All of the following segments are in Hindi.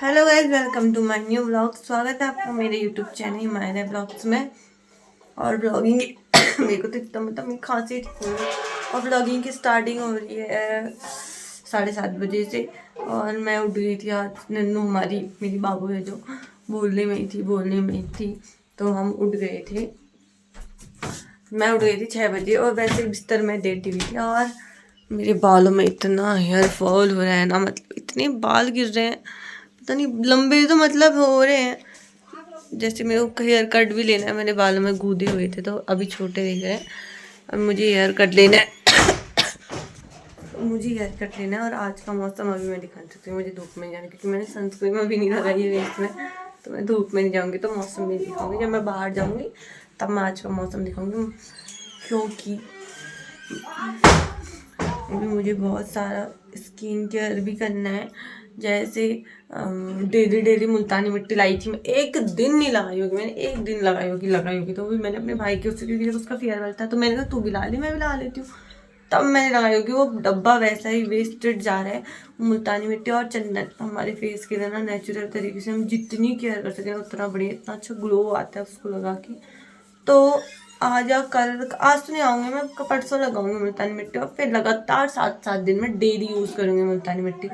Hello guys, welcome to my new vlog. स्वागत है आपका मेरे यूट्यूब चैनल मायने व्लॉग्स में। और व्लॉगिंग मेरे को तो इतना मतलब मेरी खांसी ठीक हुई है और व्लॉगिंग की स्टार्टिंग हो रही है 7:30 बजे से। और मैं उठ गई थी आज। नन्नू हमारी मेरी बाबू है जो बोलने में थी तो हम उठ गए थे। मैं उठ गई थी 6 बजे और वैसे बिस्तर में लेटी हुई थी। और मेरे बालों में इतना हेयर फॉल हो रहा है ना, मतलब इतने बाल गिर रहे हैं, पता नहीं लंबे तो मतलब हो रहे हैं। जैसे मेरे को हेयर कट भी लेना है, मेरे बालों में गूदे हुए थे तो अभी छोटे दिख रहे हैं। अब मुझे हेयर कट लेना है और आज का मौसम अभी मैं दिखा सकती हूँ। मुझे धूप में जाना क्योंकि मैंने सनस्क्रीन अभी नहीं लगाई है फेस में, तो मैं धूप में नहीं जाऊँगी तो मौसम नहीं दिखाऊंगी। जब मैं बाहर जाऊँगी तब मैं आज का मौसम दिखाऊंगी, क्योंकि अभी मुझे बहुत सारा स्किन केयर भी करना है। जैसे डेली डेली मुल्तानी मिट्टी लाई थी, मैं एक दिन नहीं लगाई होगी, मैंने एक दिन लगाई होगी तो भी मैंने अपने भाई के उससे, क्योंकि जब उसका फेयरवेल था तो मैंने कहा तू भी ला ले, मैं भी लगा लेती हूँ, तब मैंने लगाई होगी। वो डब्बा वैसा ही वेस्टेड जा रहा है। मुल्तानी मिट्टी और चंदन हमारे फेस के लिए ना नेचुरल तरीके से हम जितनी केयर कर सकें उतना बढ़िया, इतना अच्छा ग्लो आता है उसको लगा के। तो आज या कल, आज तो नहीं आऊँगी मैं, परसों लगाऊंगी मुल्तानी मिट्टी और फिर लगातार 7-7 दिन में डेली यूज़ करूँगी मुल्तानी मिट्टी।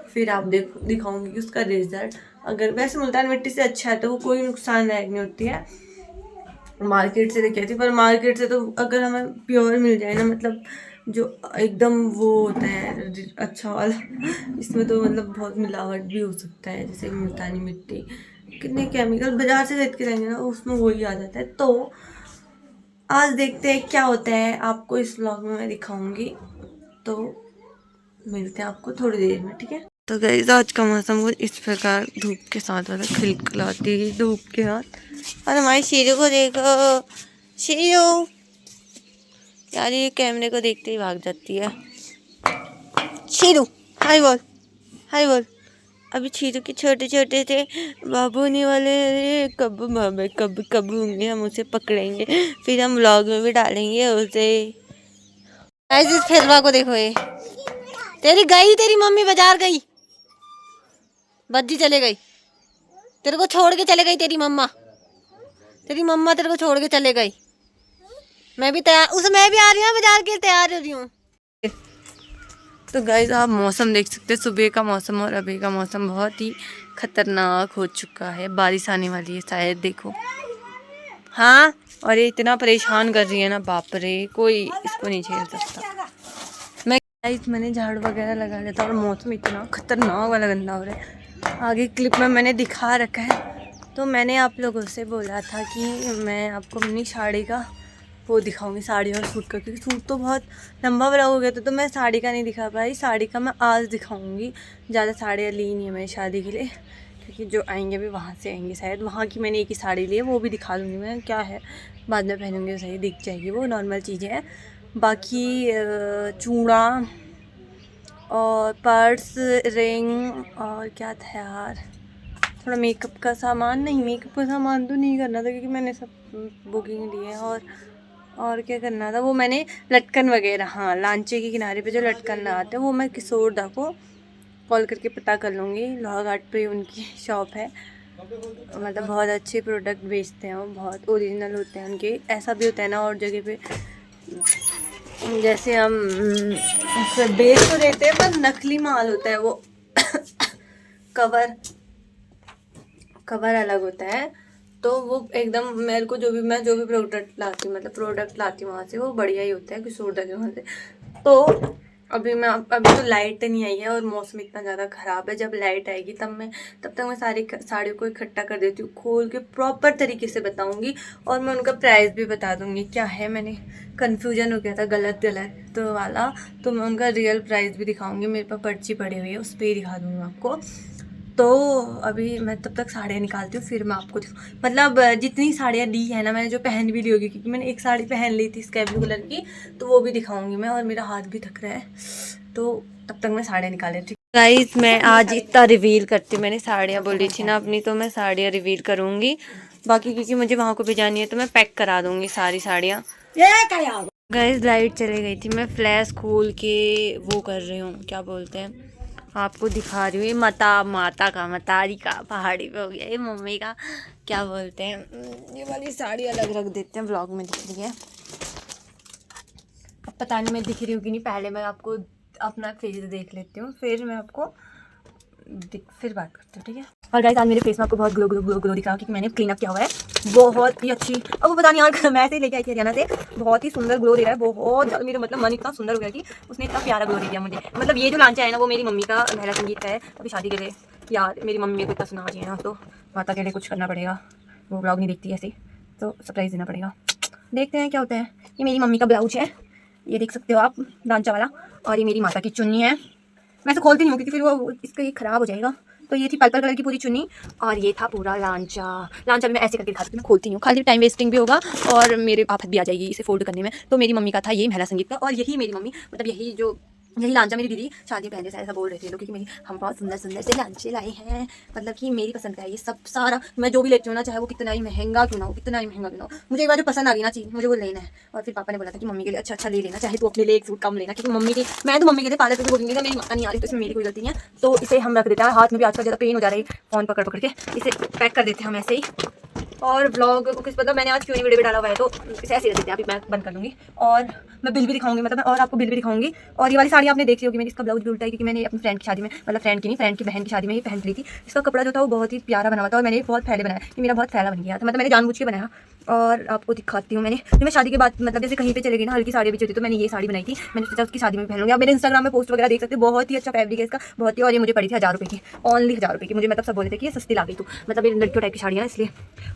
फिर आप दिखाऊंगी कि उसका रिजल्ट। अगर वैसे मुल्तानी मिट्टी से अच्छा है तो वो कोई नुकसानदायक नहीं होती है। मार्केट से लेके आई थी, पर मार्केट से तो अगर हमें प्योर मिल जाए ना, मतलब जो एकदम वो होता है अच्छा वाला, इसमें तो मतलब बहुत मिलावट भी हो सकता है। जैसे मुल्तानी मिट्टी कितने केमिकल बाजार से खरीद के लाएंगे ना, उसमें वही आ जाता है। तो आज देखते हैं क्या होता है, आपको इस व्लॉग में मैं दिखाऊंगी। तो मिलते हैं आपको थोड़ी देर में, ठीक है। तो गाइस आज का मौसम कुछ इस प्रकार धूप के साथ वाला खिलखिलाती है धूप के साथ। और हमारी शीरू को देखो, शीरू यार ये कैमरे को देखते ही भाग जाती है। शीरू हाय बोल, हाय बोल। अभी शीरू के छोटे छोटे से बाबू होने वाले हैं। कब बाबे कब कब होंगे, हम उसे पकड़ेंगे फिर हम व्लॉग में भी डालेंगे उसे। गाइस इस फिल्मा को देखो, ये तेरी मम्मी बाजार गई, बज्जी चले गई, तेरे को छोड़ के चले गई तेरी मम्मा तेरे को छोड़ के चले गई। मैं भी तैयार, मैं भी आ रही हूँ बाजार के, तैयार हो रही हूँ। तो गाइस आप मौसम देख सकते हैं, सुबह का मौसम और अभी का मौसम बहुत ही खतरनाक हो चुका है। बारिश आने वाली है शायद, देखो। हाँ, और ये इतना परेशान कर रही है ना, बाप रे, कोई इसको नहीं झेल सकता। मैंने झाड़ू वगैरह लगा लिया था और मौसम इतना खतरनाक वाला गंदा हो रहा है। आगे क्लिप में मैंने दिखा रखा है। तो मैंने आप लोगों से बोला था कि मैं आपको अपनी साड़ी का वो दिखाऊंगी, साड़ी और सूट का, क्योंकि सूट तो बहुत लंबा बड़ा हो गया था तो मैं साड़ी का नहीं दिखा पाई। साड़ी का मैं आज दिखाऊंगी। ज़्यादा साड़ियाँ ली नहीं है मैंने शादी के लिए, क्योंकि जो आएंगे भी वहाँ से आएंगे शायद। वहाँ की मैंने एक ही साड़ी ली है, वो भी दिखा दूँगी मैं, क्या है बाद में पहनूंगी सही दिख जाएगी, वो नॉर्मल चीज़ें हैं। बाकी चूड़ा और पर्स, रिंग और क्या था यार, थोड़ा मेकअप का सामान, नहीं मेकअप का सामान तो नहीं करना था क्योंकि मैंने सब बुकिंग ली है। और क्या करना था, वो मैंने लटकन वगैरह, हाँ लांचे के किनारे पे जो लटकन आते हैं वो मैं किशोर दा को कॉल करके पता कर लूँगी। लोहा घाट पे उनकी शॉप है, मतलब बहुत अच्छे प्रोडक्ट बेचते हैं वो, बहुत ओरिजिनल होते हैं उनके। ऐसा भी होता है ना और जगह पे जैसे हम बेच तो देते हैं पर नकली माल होता है वो कवर कवर अलग होता है। तो वो एकदम मेरे को मैं जो भी प्रोडक्ट लाती हूँ, मतलब प्रोडक्ट लाती हूँ वहाँ से, वो बढ़िया ही होता है किशोरदा के वहाँ से। तो अभी तो लाइट नहीं आई है और मौसम इतना ज़्यादा ख़राब है। जब लाइट आएगी तब तक मैं साड़ियों को इकट्ठा कर देती हूँ, खोल के प्रॉपर तरीके से बताऊँगी। और मैं उनका प्राइस भी बता दूँगी। क्या है, मैंने कन्फ्यूजन हो गया था गलत तो वाला, तो मैं उनका रियल प्राइस भी दिखाऊँगी। मेरे पास पर्ची पड़ी हुई है, उस पर ही दिखा दूँगी आपको। तो अभी मैं तब तक साड़ियाँ निकालती हूँ, फिर मैं आपको मतलब जितनी साड़ियाँ ली है ना, मैंने जो पहन भी ली होगी, क्योंकि मैंने एक साड़ी पहन ली थी स्काई ब्लू कलर की, तो वो भी दिखाऊंगी मैं। और मेरा हाथ भी थक रहा है, तो तब तक मैं साड़ियाँ निकाल लेती हूँ। गाइस मैं आज इतना रिवील करती हूँ, मैंने साड़ियाँ बोली थी ना अपनी, तो मैं साड़ियाँ रिवील करूँगी। बाकी क्योंकि मुझे वहाँ को भी जानी है तो मैं पैक करा दूँगी सारी साड़ियाँ। गाइस लाइट चली गई थी, मैं फ्लैश खोल के वो कर रही हूँ, क्या बोलते हैं, आपको दिखा रही हूँ। ये माता का मतारी का पहाड़ी पे हो गया, ये मम्मी का क्या बोलते हैं, ये वाली साड़ी अलग रख देते हैं, व्लॉग में दिख रही है। अब पता नहीं मैं दिख रही हूँ कि नहीं, पहले मैं आपको अपना फेस देख लेती हूँ, फिर मैं आपको फिर बात करती हूँ, ठीक है। और गाइस आज मेरे फेस में आपको बहुत ग्लो ग्लो ग्लो ग्लो दिख रहा है क्योंकि मैंने क्लीन अप किया हुआ है, बहुत ही अच्छी। अब वो पता नहीं यार मैं ऐसे ही लेके आई थी हरियाणा से, बहुत ही सुंदर ग्लो दे रहा है, बहुत ज़्यादा। मेरा मतलब मन इतना सुंदर हो गया कि उसने इतना प्यारा ग्लो दे दिया मुझे। मतलब ये जो लांचा है ना, वो मेरी मम्मी का महिला संगीत का है, अभी शादी के लिए यार मेरी मम्मी को इतना सुना रही है ना, तो माता के लिए कुछ करना पड़ेगा। वो ब्लॉग नहीं देखती ऐसे, तो सरप्राइज़ देना पड़ेगा। देखते हैं क्या होता है। ये मेरी मम्मी का ब्लाउज है, ये देख सकते हो आप, लांचा वाला। और ये मेरी माता की चुन्नी है। मैं तो खोलती नहीं हूँ क्योंकि फिर वो इसका ये ख़राब हो जाएगा। तो ये थी पर्पल कलर की पूरी चुन्नी, और ये था पूरा लांचा। लांचा भी मैं ऐसे करके दिखाती हूँ, मैं खोलती नहीं हूँ, खाली टाइम वेस्टिंग भी होगा और मेरे आफत भी आ जाएगी इसे फोल्ड करने में। तो मेरी मम्मी का था ये महिला संगीत का, और यही मेरी मम्मी, मतलब यही लांचा मेरी दीदी शादी पहले से ऐसा बोल रहे थे लोग, क्योंकि मेरी हम बहुत सुंदर सुंदर से लांचे लाए हैं, मतलब कि मेरी पसंद का है ये सब सारा। मैं जो भी लेती हूँ ना, चाहे वो कितना ही महंगा क्यों ना हो, कितना ही महंगा क्यों ना हो, मुझे एक बार जो पसंद आ गई ना चीज़, मुझे वो लेना है। और फिर पापा ने बोला था कि मम्मी के लिए अच्छा ले लेना, चाहे तू अपने लिए एक सूट कम लेना, क्योंकि मम्मी की, मैं तो मम्मी के लिए पार्लर पे बोलूँगी, मेरी माता नहीं आ रही तो इसमें मेरी कोई गलती नहीं है। तो इसे हम रख देते हैं, हाथ में भी आजकल ज़्यादा पेन हो जा रही है फ़ोन पकड़ पकड़ के, इसे पैक कर देते हैं हम ऐसे ही। और ब्लॉग को किस मतलब मैंने आज क्यों नहीं वीडियो डाला हुआ है, तो इसे ऐसे रख देते हैं। अभी मैं बंद कर लूँगी और मैं बिल भी दिखाऊंगी, मतलब मैं और आपको बिल भी दिखाऊंगी। और ये वाली साड़ी आपने देखी होगी, मैंने इसका ब्लाउज भी उल्टा है क्योंकि मैंने अपनी फ्रेंड की शादी में, मतलब फ्रेंड की नहीं, फ्रेंड की बहन की शादी में ये पहन ली थी। इसका कपड़ा जो था वो बहुत ही प्यारा बना हुआ था और मैंने बहुत फैले बनाया, ये मेरा बहुत फैला बन गया था, मतलब मैंने जानबूझ के बनाया। और आपको दिखाती हूँ, मैं शादी के बाद मतलब जैसे कहीं पे चले गई ना, हल्की साड़ी भी चाहिए तो मैंने ये साड़ी बनाई थी, मैंने सोचा उसकी शादी में पहन लूँगी। आप मेरे इंस्टाग्राम में पोस्ट वगैरह देख सकते हो, बहुत ही अच्छा फैब्रिक है इसका, बहुत ही। और ये मुझे पड़ी थी 1000 रुपये की, ओनली 1000 रुपये की। मुझे मतलब सब बोले थे कि ये सस्ती ला गई तू, मतलब ये लड़कियों टाइप की साड़ी है इसलिए।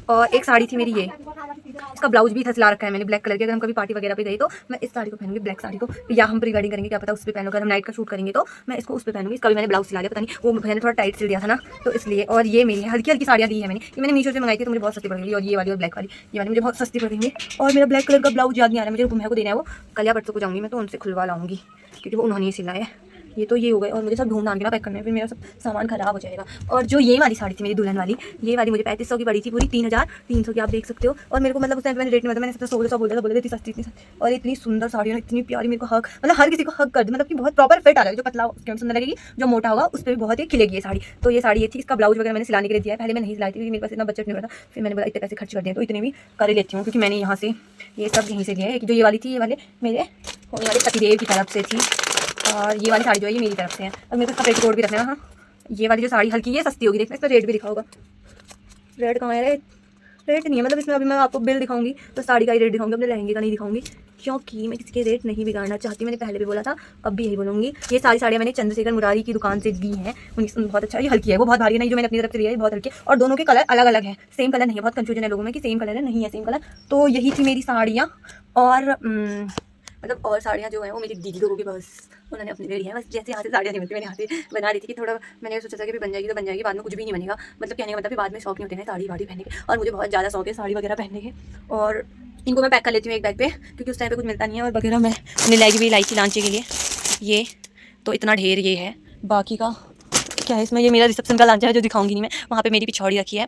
और एक साड़ी थी मेरी ये, इसका ब्लाउज भी सिला रखा है मैंने ब्लैक कलर की। अगर हम कभी पार्टी वगैरह पे गए तो मैं इस साड़ी को पहनूंगी, ब्लैक साड़ी को, या हम प्री वेडिंग करेंगे क्या पता उस पर पहनूंगा। अगर हम नाइट का शूट करेंगे तो मैं इसको उस पर पहनूंगी। इसका भी मैंने ब्लाउज सिला दिया, पता नहीं वो मैंने थोड़ा टाइट सिल दिया था ना, तो इसलिए। और ये मेरी हल्की हल्की साड़ियाँ दी है मैंने, ये मैंने मीशो से मंगाई थी तो मुझे बहुत सस्ती पड़ गई। और ये वाली और ब्लैक वाली, ये वाली मुझे बहुत सस्ती पड़ गई। और मेरा ब्लैक कलर का ब्लाउज याद नहीं आ रहा है मुझे, को देना है वो कल या परसों को जाऊँगी मैं, तो उनसे खुलवा लाऊंगी क्योंकि वो उन्होंने ही सिलाया है। ये तो ये हो गए, और मुझे सब ढूंढ ढांड के ना पैक करना है, फिर मेरा सब सामान खराब हो जाएगा। और जो ये वाली साड़ी थी मेरी दुल्हन वाली, ये वाली मुझे 3500 की पड़ी थी, पूरी 3300 की, आप देख सकते हो। और मेरे को मतलब उस टाइम मैंने रेट में, मैंने सबसे 1600 बोले थे, सस्ती इतनी। और इतनी सुंदर साड़ी है ना, इतनी प्यारी, मेरे को हक, मतलब हर किसी को हक कर दे, मतलब कि बहुत प्रॉपर फिट आ रहा है। जो पतला उसके सुंदर लगेगी, जो मोटा होगा उस पर भी बहुत ही खिलेगी ये साड़ी। तो ये साड़ी ये थी, इसका ब्लाउज वगैरह मैंने सिलाने के लिए दिया है। पहले मैं नहीं सिलाई थी क्योंकि मेरे पास इतना बजट नहीं हो रहा था, फिर मैंने बोला इतने पैसे खर्च कर दिए तो इतने भी कर ही लेती हूँ, क्योंकि मैंने यहाँ से ये सब यहीं से लिया है। जो ये वाली थी, ये वाले मेरे होने वाले पतिदेव की तरफ से थी, और ये वाली साड़ी जो है ये मेरी तरफ से है। और मेरे को इसका पेटीकोट भी रखना है। हाँ, ये वाली जो साड़ी हल्की ये सस्ती होगी, देखना इसका रेट भी दिखा होगा। रेट कहाँ है, रेट नहीं है, मतलब इसमें अभी मैं आपको बिल दिखाऊंगी तो साड़ी का ही रेट दिखाऊंगी, अपने लहंगे का नहीं दिखाऊंगी, क्योंकि मैं किसी के रेट नहीं बिगाड़ना चाहती। मैंने पहले भी बोला था, अब भी यही बोलूँगी। ये सारी साड़ियाँ मैंने चंद्रशेखर मुरारी की दुकान से ली हैं, उनकी बहुत अच्छा, ये हल्की है, वो बहुत भारी नहीं, जो मैंने अपनी तरफ से लिया है बहुत हल्की है। और दोनों के कलर अलग अलग है, सेम कलर नहीं है। बहुत कंफ्यूजन है लोगों में कि सेम कलर है, नहीं है सेम कलर। तो यही थी मेरी साड़ियाँ। और मतलब और साड़ियाँ जो हैं वो मेरी दीदी लोगों की, बस उन्होंने अपने लिए ली है। बस जैसे यहाँ से साड़ियाँ नहीं मिलती, मैंने यहाँ से बना रही थी कि थोड़ा, मैंने सोचा था कि बन जाएगी तो बन जाएगी, बाद में कुछ भी नहीं बनेगा। मतलब कहने का मतलब बाद में शौक नहीं होते हैं साड़ी वाड़ी पहनने के, और मुझे बहुत ज़्यादा शौक है साड़ी वगैरह पहनने के। और इनको मैं पैक कर लेती हूँ एक बैग पे, क्योंकि उस टाइम पे कुछ मिलता नहीं है। और वगैरह मैंने लैग भी लाई थी लांचे के लिए, ये तो इतना ढेर ये है। बाकी का क्या है इसमें, ये मेरा रिसेप्शन का लांचा है जो दिखाऊंगी नहीं मैं। वहाँ पे मेरी पिछौड़ी रखी है,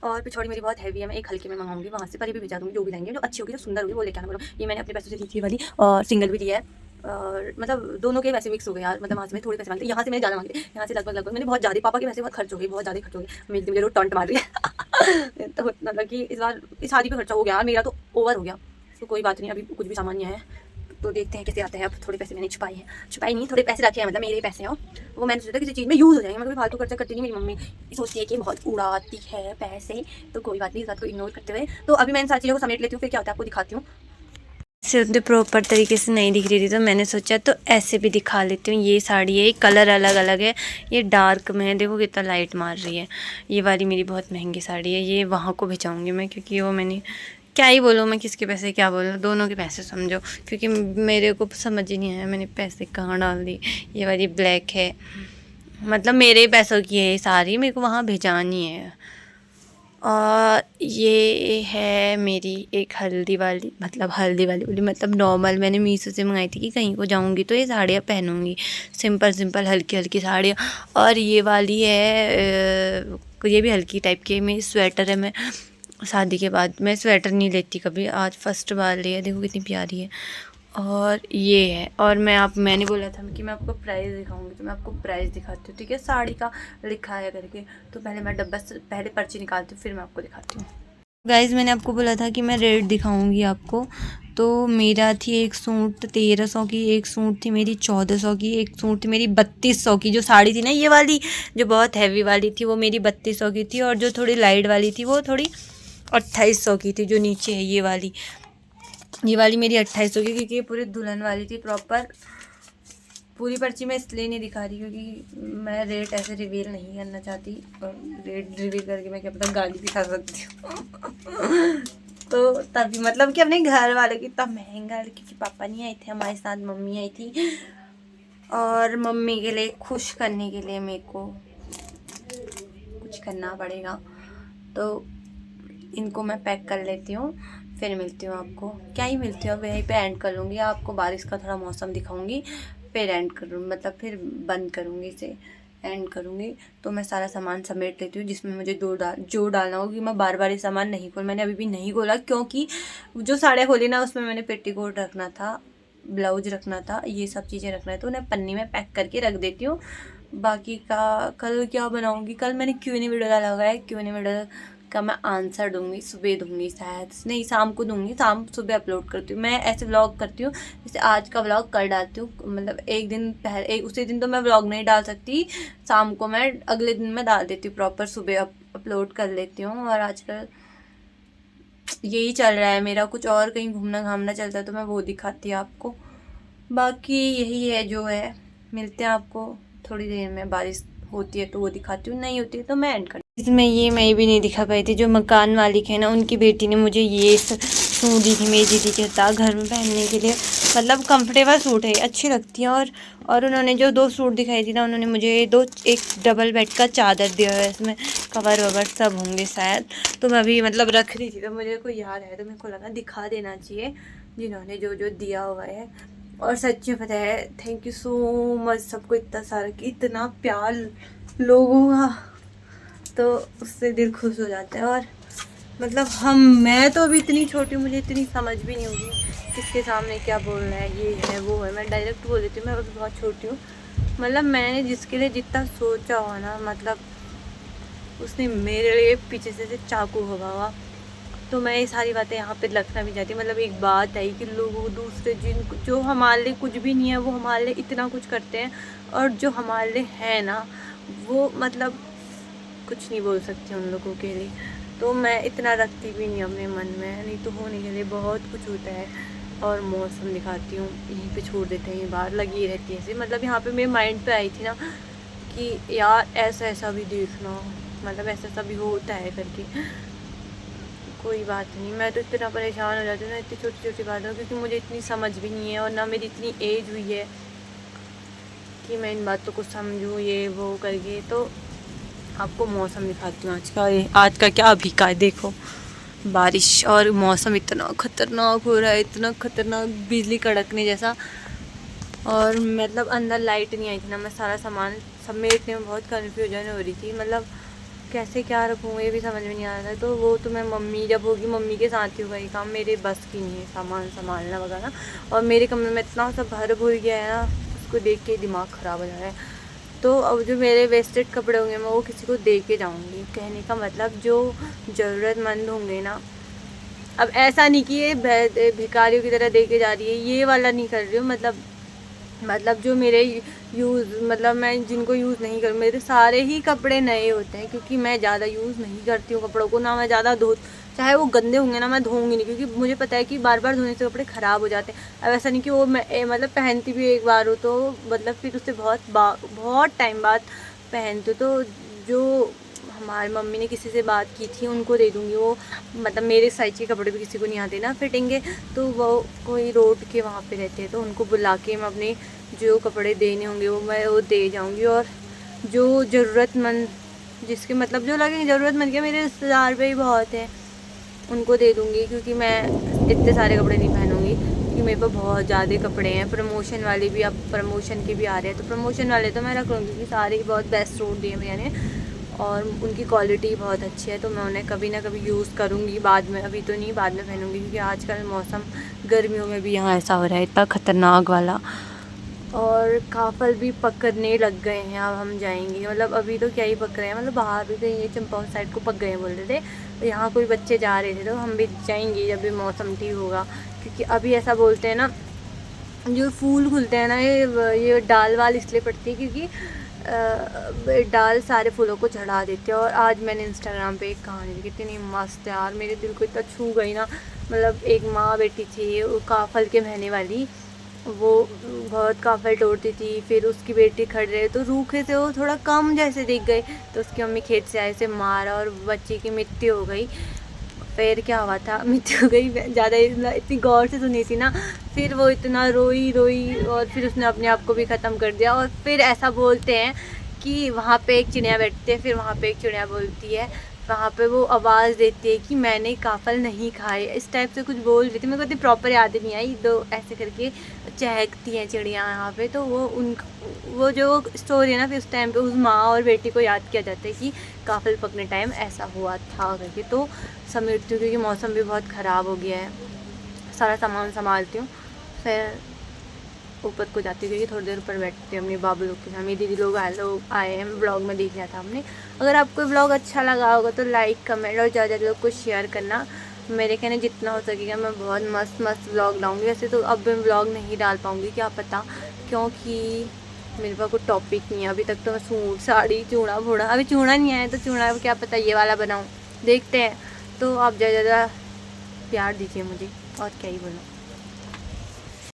और पिछौड़ी मेरी बहुत हैवी है, मैं एक हल्के में मंगाऊंगी वहाँ से, पर ये भी भिजा दूँगी, जो भी लाएंगे जो अच्छी होगी, जो सुंदर होगी वो लेके आना बोलो। ये मैंने अपने पैसों से ली थी वाली, और सिंगल भी लिया है। और मतलब दोनों के पैसे मिक्स हो गए यार, मतलब वहाँ से मैं थोड़े पैसे मांगते, यहाँ से मैंने ज़्यादा मांगे, यहाँ से लगभग मैंने बहुत ज़्यादा, पापा के पैसे बहुत खर्च हो गए, बहुत ज़्यादा खर्च हो गए। मेरी मुझे रोज टॉन्ट मार रही है तो मतलब कि इस बार इस शादी पे खर्चा हो गया मेरा, तो ओवर हो गया। तो कोई बात नहीं, अभी कुछ भी सामान नहीं आया, तो देखते हैं कैसे आते हैं। अब थोड़े पैसे मैंने छुपाई नहीं, थोड़े पैसे रखे हैं, मतलब मेरे पैसे हैं वो मैंने सोचा किसी चीज़ में यूज़ हो जाएंगे। मैं कभी फालतू खर्चा करती नहीं, मेरी मम्मी सोचती है कि बहुत उड़ाती है पैसे, तो कोई बात नहीं, इस बात को इग्नोर करते हुए तो अभी मैं इन सारी चीज़ों को समेट लेती हूँ, फिर क्या होता है आपको दिखाती हूँ। से उतने प्रॉपर तरीके से नहीं दिख रही थी, तो मैंने सोचा तो ऐसे भी दिखा लेती हूँ। ये साड़ी है, कलर अलग अलग है, ये डार्क में है, देखो कितना लाइट मार रही है। ये वाली मेरी बहुत महंगी साड़ी है, ये वहाँ को भिजाऊँगी मैं, क्योंकि वो मैंने क्या ही बोलूँ मैं, किसके पैसे क्या बोलूँ, दोनों के पैसे समझो, क्योंकि मेरे को समझ ही नहीं आया मैंने पैसे कहाँ डाल दी। ये वाली ब्लैक है, मतलब मेरे पैसों की है ये सारी, मेरे को वहाँ भिजानी है। और ये है मेरी एक हल्दी वाली, मतलब नॉर्मल मैंने मीशो से मंगाई थी कि कहीं को जाऊंगी तो ये साड़ियाँ पहनूंगी, सिंपल हल्की हल्की साड़ियाँ। और ये वाली है ये भी हल्की टाइप की है, मेरी स्वेटर है। मैं शादी के बाद मैं स्वेटर नहीं लेती कभी, आज फर्स्ट बार लिया, देखो कितनी प्यारी है। और ये है। और मैंने बोला था कि मैं आपको प्राइस दिखाऊंगी, तो मैं आपको प्राइस दिखाती हूँ, ठीक है, साड़ी का लिखा है करके। तो पहले मैं डब्बा से पहले पर्ची निकालती हूँ, फिर मैं आपको दिखाती हूँ। गाइज़, मैंने आपको बोला था कि मैं रेट दिखाऊंगी आपको। तो मेरा थी एक सूट 1300 की, एक सूट थी मेरी 1400 की, एक सूट थी मेरी 3200 की। जो साड़ी थी ना ये वाली, जो बहुत हैवी वाली थी, वो मेरी 3200 की थी। और जो थोड़ी लाइट वाली थी वो थोड़ी 2800 की थी। जो नीचे है ये वाली मेरी 2800 की, क्योंकि ये पूरी दुल्हन वाली थी प्रॉपर। पूरी पर्ची मैं इसलिए नहीं दिखा रही क्योंकि मैं रेट ऐसे रिवील नहीं करना चाहती, और रेट रिवील करके मैं क्या पता गाली भी खा सकती हूँ। तो तभी मतलब कि अपने घर वालों की इतना महंगा, क्योंकि पापा नहीं आए थे हमारे साथ, मम्मी आई थी, और मम्मी के लिए खुश करने के लिए मेरे को कुछ करना पड़ेगा। तो इनको मैं पैक कर लेती हूँ, फिर मिलती हूँ आपको। क्या ही मिलती हूँ, वहीं पे एंड कर लूँगी। आपको बारिश का थोड़ा मौसम दिखाऊंगी, फिर एंड करूँ, मतलब फिर बंद करूँगी इसे, एंड करूँगी। तो मैं सारा सामान समेट लेती हूँ जिसमें मुझे जो डालना होगा, कि मैं बार बार ये सामान नहीं खोल, मैंने अभी भी नहीं खोला, क्योंकि जो साड़ियाँ खोली ना उसमें मैंने पेटीकोट रखना था, ब्लाउज रखना था, ये सब चीज़ें रखना है, तो उन्हें पन्नी में पैक करके रख देती हूँ। बाकी का कल क्या बनाऊँगी, कल मैंने Q&A वीडियो डाला हुआ है, Q&A वीडियो का मैं आंसर दूंगी, सुबह दूंगी, शायद नहीं शाम को दूंगी, शाम सुबह अपलोड करती हूँ। मैं ऐसे व्लॉग करती हूँ जैसे आज का व्लॉग कल डालती हूँ, मतलब एक दिन पहले, उसी दिन तो मैं व्लॉग नहीं डाल सकती, शाम को मैं अगले दिन मैं डाल देती हूँ, प्रॉपर सुबह अपलोड कर लेती हूँ। और आजकल यही चल रहा है मेरा, कुछ और कहीं घूमना घामना चलता है तो मैं वो दिखाती हूँ आपको। बाकी यही है जो है, मिलते हैं आपको थोड़ी देर में। बारिश होती है तो वो दिखाती हूँ, नहीं होती है तो मैं एंड कर। इसमें ये मैं भी नहीं दिखा पाई थी, जो मकान मालिक है ना, उनकी बेटी ने मुझे ये सूट दी थी मेरी दीदी के साथ घर में पहनने के लिए। मतलब कंफर्टेबल सूट है, अच्छी लगती है। और उन्होंने जो 2 सूट दिखाई थी ना, उन्होंने मुझे एक डबल बेड का चादर दिया है, इसमें कवर ववर सब होंगे शायद। तो मैं अभी मतलब रख रही थी, तो मुझे को याद है, तो मेरे को लगा दिखा देना चाहिए जिन्होंने जो जो दिया हुआ है। और सच्ची पता है, थैंक यू सो मच सबको, इतना सारा, कि इतना प्यार लोगों का, तो उससे दिल खुश हो जाता है। और मतलब मैं तो अभी इतनी छोटी हूँ, मुझे इतनी समझ भी नहीं होगी किसके सामने क्या बोलना है, ये है वो है, मैं डायरेक्ट बोल देती हूँ, मैं अभी बहुत छोटी हूँ। मतलब मैंने जिसके लिए जितना सोचा हुआ ना, मतलब उसने मेरे लिए पीछे से चाकू भगा। तो मैं ये सारी बातें यहाँ पे रखना भी चाहती हूँ। मतलब एक बात आई कि लोगों दूसरे जो हमारे लिए कुछ भी नहीं है, वो हमारे लिए इतना कुछ करते हैं, और जो हमारे लिए है ना, वो मतलब कुछ नहीं बोल सकती उन लोगों के लिए। तो मैं इतना रखती भी नहीं अपने मन में, नहीं तो होने के लिए बहुत कुछ होता है। और मौसम दिखाती हूँ, यहीं पे छोड़ देते हैं, ये बाहर लगी रहती है ऐसे। मतलब यहाँ पे मेरे माइंड पे आई थी ना कि यार ऐसा ऐसा भी देखना, मतलब ऐसा ऐसा भी होता है करके। कोई बात नहीं, मैं तो इतना परेशान हो जाती हूँ ना इतनी छोटी छोटी बातों, क्योंकि मुझे इतनी समझ भी नहीं है, और ना मेरी इतनी एज हुई है कि मैं इन बातों को समझूँ ये वो करके। तो आपको मौसम दिखाती हूँ आज का क्या अभी का है। देखो बारिश, और मौसम इतना ख़तरनाक हो रहा है, इतना ख़तरनाक, बिजली कड़कने जैसा। और मतलब अंदर लाइट नहीं आई थी ना, मैं सारा सामान समेटने में बहुत कन्फ्यूजन हो रही थी, मतलब कैसे क्या रखूँ ये भी समझ में नहीं आ रहा था। तो वो तो मैं मम्मी जब होगी, मम्मी के साथ ही होगा ये काम, मेरे बस की नहीं है सामान संभालना वगैरह। और मेरे कमरे में इतना सब भर भूल गया है ना, उसको देख के दिमाग ख़राब हो जा रहा है। तो अब जो मेरे वेस्टेड कपड़े होंगे मैं वो किसी को दे के जाऊँगी। कहने का मतलब जो ज़रूरतमंद होंगे ना, अब ऐसा नहीं कि ये भिखारियों की तरह दे के जा रही है, ये वाला नहीं कर रही हूँ। मतलब जो मेरे यूज़, मतलब मैं जिनको यूज़ नहीं कर, मेरे सारे ही कपड़े नए होते हैं, क्योंकि मैं ज़्यादा यूज़ नहीं करती हूँ कपड़ों को ना, मैं ज़्यादा चाहे वो गंदे होंगे ना, मैं धोऊंगी नहीं, क्योंकि मुझे पता है कि बार बार धोने से कपड़े ख़राब हो जाते हैं। अब ऐसा नहीं कि वो मैं मतलब पहनती भी एक बार हो तो मतलब फिर उससे बहुत टाइम बाद पहनती हूँ। तो जो हमारी मम्मी ने किसी से बात की थी उनको दे दूँगी, वो मतलब मेरे साइज के कपड़े भी किसी को नहीं आते ना फिटेंगे, तो वो कोई रोड के वहाँ पे रहते हैं, तो उनको बुला के मैं अपने जो कपड़े देने होंगे वो मैं वो दे जाऊँगी। और जो ज़रूरतमंद, जिसके मतलब जो लगेंगे ज़रूरतमंद, के मेरे रिश्तेदार भी बहुत हैं, उनको दे दूँगी, क्योंकि मैं इतने सारे कपड़े नहीं पहनूँगी, क्योंकि मेरे पास बहुत ज़्यादा कपड़े हैं। प्रमोशन वाले भी, अब प्रमोशन के भी आ रहे हैं, तो प्रमोशन वाले तो मैं रख लूँगी, क्योंकि सारे ही बहुत बेस्ट सूट दिए भैया ने। और उनकी क्वालिटी बहुत अच्छी है, तो मैं उन्हें कभी ना कभी यूज़ करूँगी बाद में, अभी तो नहीं, बाद में पहनूँगी, क्योंकि आजकल मौसम गर्मियों में भी यहाँ ऐसा हो रहा है इतना ख़तरनाक वाला। और काफल भी पकड़ने लग गए हैं, अब हम जाएंगे, मतलब अभी तो क्या ही पक रहे हैं, मतलब बाहर भी कहीं ये चंपारण साइड को पक गए हैं बोल रहे थे, तो यहाँ कोई बच्चे जा रहे थे, तो हम भी जाएंगे जब भी मौसम ठीक होगा। क्योंकि अभी ऐसा बोलते हैं ना, जो फूल खुलते हैं ना, ये डाल वाल इसलिए पड़ती है क्योंकि डाल सारे फूलों को चढ़ा देते हैं। और आज मैंने इंस्टाग्राम पे एक कहानी देखी, इतनी मस्त यार, मेरे दिल को इतना छू गई ना। मतलब एक माँ बेटी थी, वो काफल के महीने वाली, वो बहुत काफल तोड़ती थी, फिर उसकी बेटी खड़ रहे तो रूखे से वो थोड़ा कम जैसे दिख गए, तो उसकी मम्मी खेत से आए से मारा और बच्ची की मृत्यु हो गई। फिर क्या हुआ था, मृत्यु हो गई, ज़्यादा इतनी गौर से सुनी थी ना। फिर वो इतना रोई रोई और फिर उसने अपने आप को भी ख़त्म कर दिया। और फिर ऐसा बोलते हैं कि वहाँ पे एक चिड़िया बैठती है, फिर वहाँ पे एक चिड़िया बोलती है, वहाँ पे वो आवाज़ देती है कि मैंने काफल नहीं खाए, इस टाइप से कुछ बोल रही थी, मेरे को इतनी प्रॉपर याद नहीं आई, तो ऐसे करके चहकती हैं चिड़िया यहाँ पे। तो वो जो स्टोरी है ना, फिर उस टाइम पे उस माँ और बेटी को याद किया जाता है कि काफल पकने टाइम ऐसा हुआ था करके। तो सब मृत्यु, क्योंकि मौसम भी बहुत ख़राब हो गया है, सारा सामान संभालती हूँ, फिर ऊपर को जाती हूँ, क्योंकि थोड़ी देर ऊपर बैठती हूँ अपने बाबू लोग के साथ। मेरी दीदी लोग आए हैं, ब्लॉग में देख लिया था हमने। अगर आपको ब्लॉग अच्छा लगा होगा तो लाइक कमेंट और ज़्यादा लोग को शेयर करना। मेरे कहने जितना हो सकेगा मैं बहुत मस्त मस्त ब्लॉग लाऊंगी। वैसे तो अब मैं ब्लॉग नहीं डाल पाऊँगी, क्या पता, क्योंकि मेरे पास कोई टॉपिक नहीं है अभी तक। तो मैं सूट साड़ी चूड़ा फूड़ा, अभी चूड़ा नहीं आया तो चूड़ा क्या पता ये वाला बनाऊँ, देखते हैं। तो आप ज़्यादा प्यार दीजिए मुझे, और क्या ही बोलूँ।